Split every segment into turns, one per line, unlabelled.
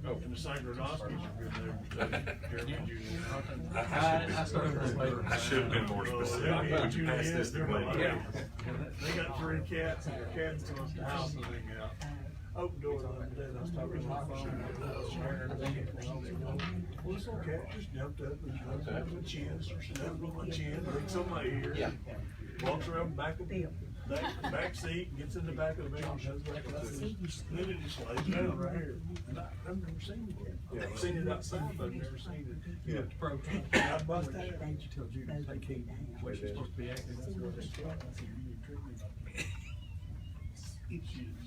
And the Sangronoskis are good there.
I should have been more specific. Would you pass this to me?
Yeah. They got 3 cats and their cats close to the house and they got open door the other day. I was talking on the phone. Well, this little cat just jumped up and jumped on my chin, snapped on my chin, licks on my ear.
Yeah.
Walks around the back seat, gets in the back of the van, goes back up there. Then it just lays down right here. And I've never seen it. I've seen it outside, but I've never seen it.
Yeah.
I bust out.
You tell Judy to take heed. Way she's supposed to be acting. That's what they tell. I said, you need to treat me.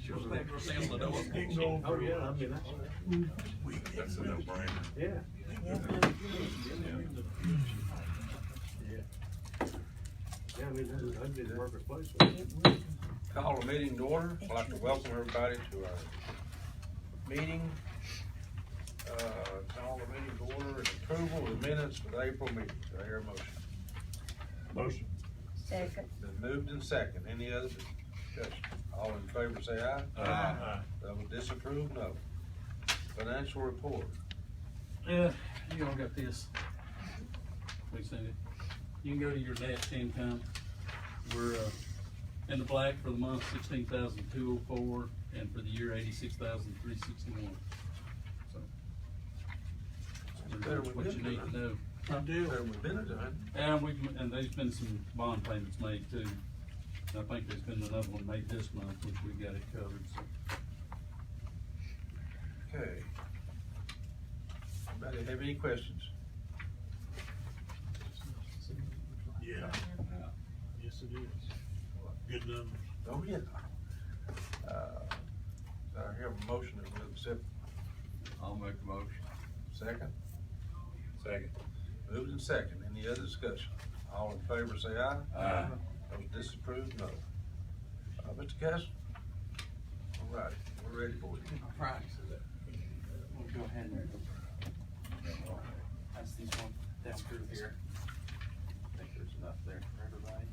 She'll stand for sale the door.
Oh, yeah, I mean,
That's a no-brainer.
yeah. Yeah, I mean, that'd be the workers' place.
Call a meeting to order. I'd like to welcome everybody to our meeting. Call the meeting to order and approval of the minutes for the April meeting. Do I hear a motion?
Motion.
Second.
Been moved and second. Any other discussion? All in favor say aye.
Aye.
Those disapprove, no. Financial report.
Yeah, you all got this. We seen it. You can go to your net income. We're, in the black for the month, 16,204, and for the year, 86,361. So.
Better
That's
we
what you
did
need to know.
Better we've been done.
And there's been some bond payments made too. And I think there's been another one made this month, which we got it covered, so.
Okay. Anybody have any questions?
Yeah. Yes, it is. Good numbers.
Oh, yeah. I hear a motion that we accept.
I'll make a motion.
Second?
Second.
Moved and second. Any other discussion? All in favor say aye.
Aye.
Those disapproved, no. Mr. Castle? All right, we're ready for you.
All right. We'll go ahead and pass these one down through here. I think there's enough there for everybody.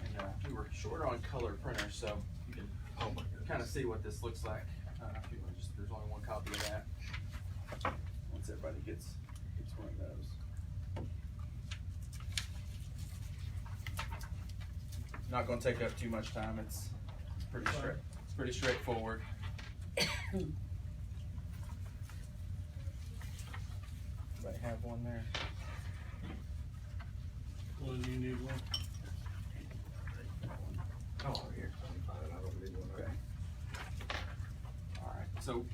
And we were short on color printer, so you can kind of see what this looks like. If you want, there's only one copy of that. Once everybody gets one of those. Not going to take up too much time. It's pretty straightforward. Anybody have one there?
Well, you need one.
Oh, here. I don't need one.
Okay. All right. So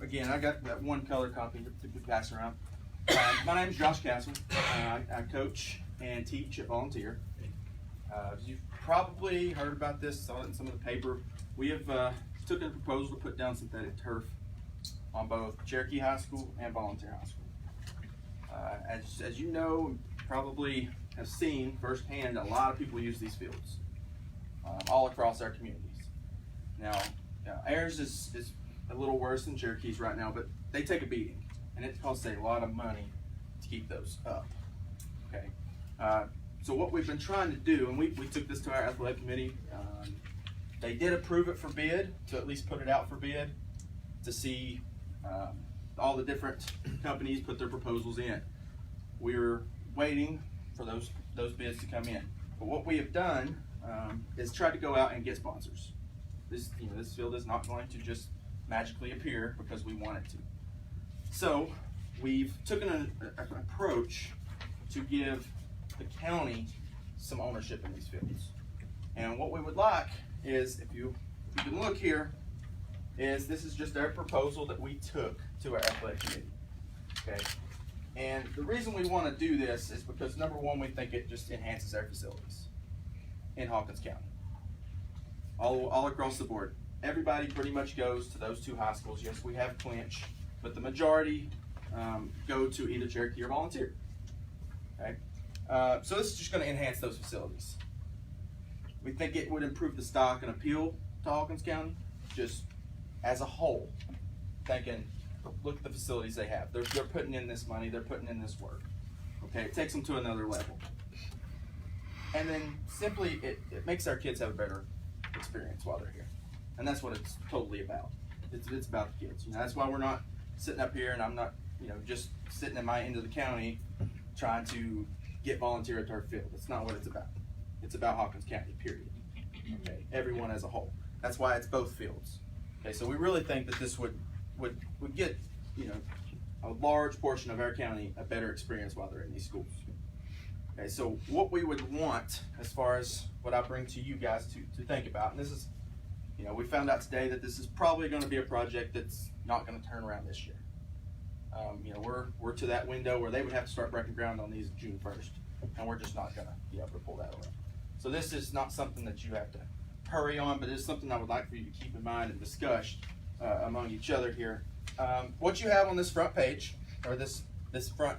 again, I got that one color copy to pass around. My name is Josh Castle. I coach and teach at Volunteer. You've probably heard about this, saw it in some of the paper. We have took a proposal to put down synthetic turf on both Cherokee High School and Volunteer High School. As you know, probably have seen firsthand, a lot of people use these fields all across our communities. Now, ours is a little worse than Cherokee's right now, but they take a beating, and it costs a lot of money to keep those up. Okay. So what we've been trying to do, and we took this to our athletic committee, they did approve it for bid, to at least put it out for bid, to see all the different companies put their proposals in. We're waiting for those bids to come in. But what we have done is try to go out and get sponsors. This field is not going to just magically appear because we want it to. So we've taken an approach to give the county some ownership in these fields. And what we would like is, if you can look here, is this is just our proposal that we took to our athletic committee. Okay. And the reason we want to do this is because, number one, we think it just enhances our facilities in Hawkins County. All across the board. Everybody pretty much goes to those two high schools. Yes, we have Clinch, but the majority go to either Cherokee or Volunteer. Okay. So this is just going to enhance those facilities. We think it would improve the stock and appeal to Hawkins County, just as a whole. Thinking, look at the facilities they have. They're putting in this money. They're putting in this work. Okay, it takes them to another level. And then simply, it makes our kids have a better experience while they're here. And that's what it's totally about. It's about the kids. You know, that's why we're not sitting up here, and I'm not, you know, just sitting in my end of the county trying to get volunteer at turf field. That's not what it's about. It's about Hawkins County, period. Okay, everyone as a whole. That's why it's both fields. Okay, so we really think that this would get, you know, a large portion of our county a better experience while they're in these schools. Okay, so what we would want, as far as what I bring to you guys to think about, and this is, you know, we found out today that this is probably going to be a project that's not going to turn around this year. You know, we're to that window where they would have to start breaking ground on these June 1st, and we're just not going to be able to pull that around. So this is not something that you have to hurry on, but it's something I would like for you to keep in mind and discuss among each other here. What you have on this front page, or this front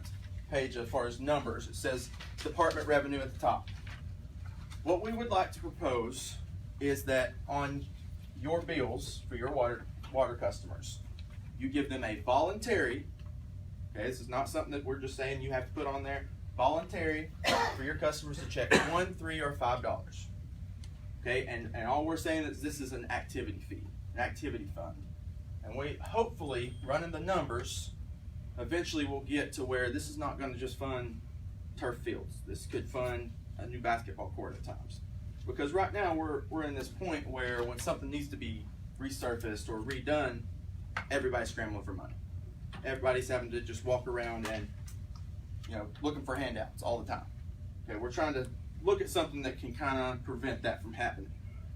page as far as numbers, it says department revenue at the top. What we would like to propose is that on your bills for your water customers, you give them a voluntary, okay, this is not something that we're just saying you have to put on there, voluntary for your customers to check $1, $3, or $5. Okay, and all we're saying is this is an activity fee, an activity fund. And we hopefully, running the numbers, eventually we'll get to where this is not going to just fund turf fields. This could fund a new basketball court at times. Because right now we're in this point where when something needs to be resurfaced or redone, everybody's scrambling for money. Everybody's having to just walk around and, you know, looking for handouts all the time. Okay, we're trying to look at something that can kind of prevent that from happening.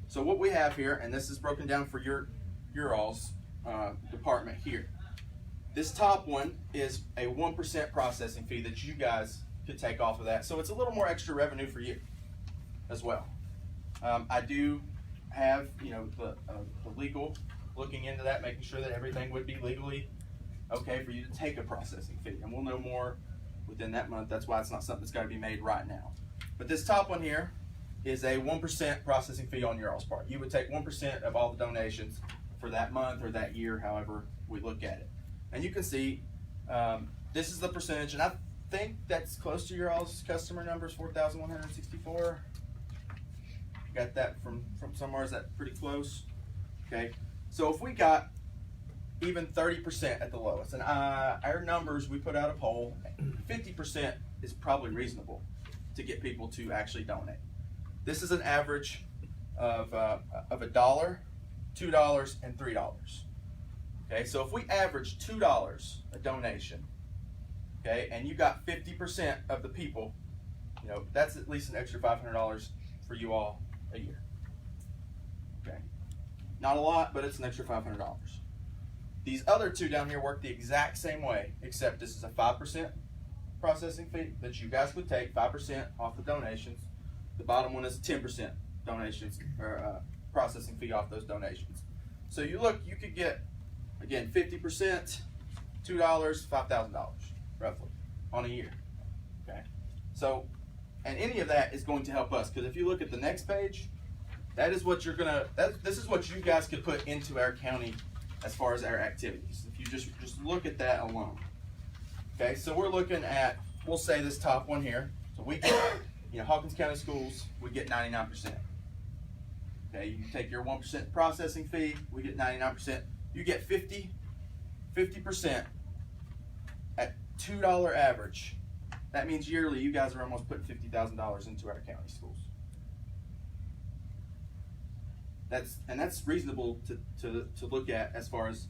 So what we have here, and this is broken down for your all's department here. This top one is a 1% processing fee that you guys could take off of that. So it's a little more extra revenue for you as well. I do have, you know, the legal looking into that, making sure that everything would be legally okay for you to take a processing fee. And we'll know more within that month. That's why it's not something that's got to be made right now. But this top one here is a 1% processing fee on your all's part. You would take 1% of all the donations for that month or that year, however we look at it. And you can see this is the percentage, and I think that's close to your all's customer numbers, 4,164. Got that from somewhere? Is that pretty close? Okay, so if we got even 30% at the lowest, and our numbers, we put out a poll, 50% is probably reasonable to get people to actually donate. This is an average of $1, $2, and $3. Okay, so if we average $2 a donation, okay, and you got 50% of the people, you know, that's at least an extra $500 for you all a year. Okay, not a lot, but it's an extra $500. These other two down here work the exact same way, except this is a 5% processing fee that you guys would take 5% off the donations. The bottom one is 10% donations or processing fee off those donations. So you look, you could get, again, 50%, $2, $5,000 roughly on a year. Okay, so, and any of that is going to help us, because if you look at the next page, that is what you're gonna. This is what you guys could put into our county as far as our activities. If you just look at that alone. Okay, so we're looking at, we'll say this top one here. So we get, you know, Hawkins County Schools, we get 99%. Okay, you take your 1% processing fee, we get 99%. You get 50% at $2 average. That means yearly you guys are almost putting $50,000 into our county schools. That's reasonable to look at as far as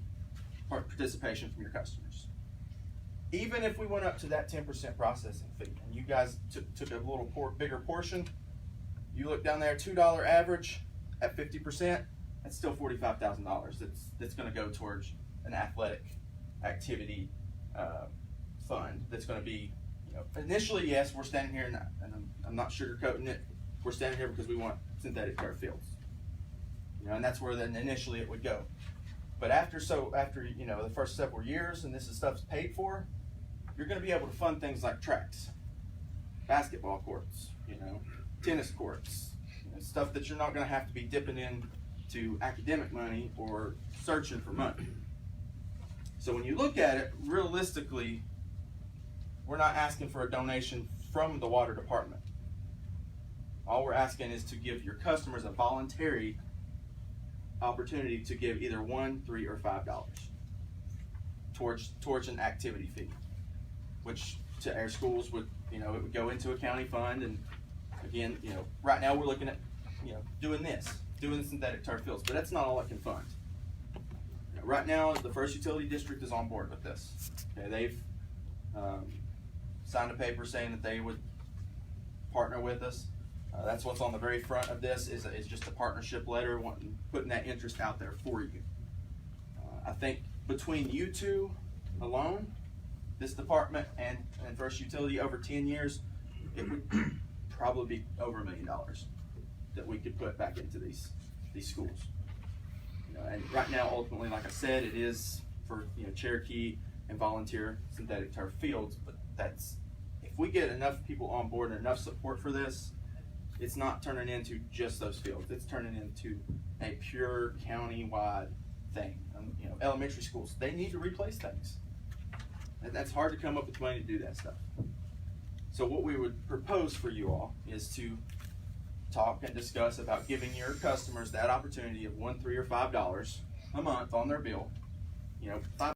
participation from your customers. Even if we went up to that 10% processing fee and you guys took a little bigger portion, you look down there, $2 average at 50%, that's still $45,000 that's going to go towards an athletic activity fund that's going to be, you know, initially, yes, we're standing here and I'm not sugarcoating it. We're standing here because we want synthetic turf fields. You know, and that's where then initially it would go. But after you know, the first several years and this stuff's paid for, you're going to be able to fund things like tracks, basketball courts, you know, tennis courts, you know, stuff that you're not going to have to be dipping into academic money or searching for money. So when you look at it, realistically, we're not asking for a donation from the water department. All we're asking is to give your customers a voluntary opportunity to give either $1, $3, or $5 towards an activity fee, which to our schools would, it would go into a county fund. And again, right now we're looking at, doing synthetic turf fields, but that's not all it can fund. Right now, the First Utility District is on board with this. Okay, they've signed a paper saying that they would partner with us. That's what's on the very front of this is just a partnership letter, putting that interest out there for you. I think between you two alone, this department and First Utility, over 10 years, it would probably be over $1 million that we could put back into these schools. And right now, ultimately, like I said, it is for Cherokee and volunteer synthetic turf fields. But if we get enough people on board and enough support for this, it's not turning into just those fields. It's turning into a pure county-wide thing. Elementary schools, they need to replace things. And that's hard to come up with money to do that stuff. So what we would propose for you all is to talk and discuss about giving your customers that opportunity of $1, $3, or $5 a month on their bill. $5